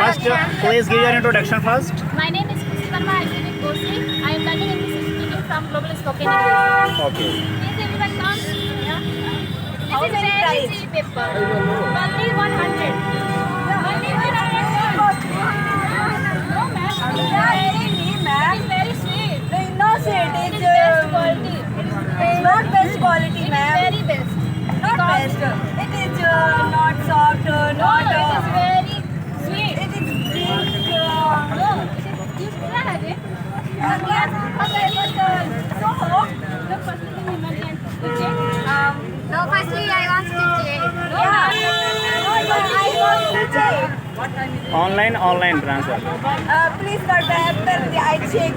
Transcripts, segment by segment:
First, please give your introduction first. My name is Krishna. I live in Kosi. I am learning English speaking from Global Spoken English. Okay. Please everyone come. This is very cheap paper. Only 100. Only 100. No ma'am. It is very sweet. No, sir, It is best quality. it's not best quality, It is ma'am. very best. Not best. It is not soft, No, not. it is very sweet. It is big. No, it is. You try it. Okay, but so. Look, firstly, you can check. No, firstly, I want to check. No, I want to check. Online transfer. Please, sir, I check.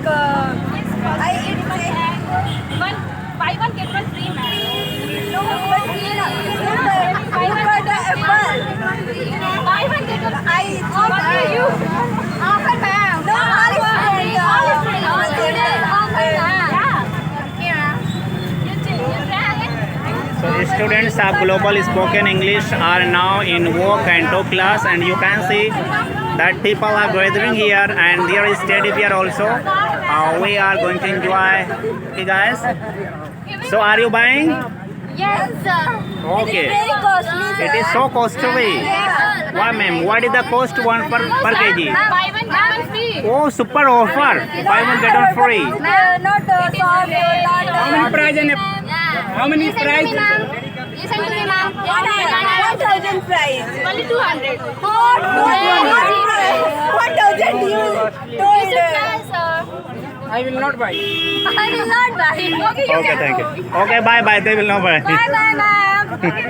I check. Buy one get one free, ma'am. No, but buy one the apple. Buy one get one free. I check. You. Offer, ma'am. No, all is free. All is free. All is free. Yeah. Here. You check. You try it. So students of Global Spoken English are now in walk and talk class, and you can see that people are gathering here and there is teddy bear also. We are going to enjoy. Okay guys. So are you buying? Yes, sir. Okay. Very costly, sir. It is so costly. Why ma'am? What is the cost one per kg? Buy one get one free. Oh, super offer. Buy one get one free. Not soft, not. How many price and how many Listen to price? me, ma'am. Listen to me, ma'am. 1,000 price. Only 200. What? What thousand you You told? should try, sir. I will not buy. I will not buy. Okay, you Okay, can thank go. you. Okay, bye bye. They will not buy. Bye, ma'am. Okay, okay.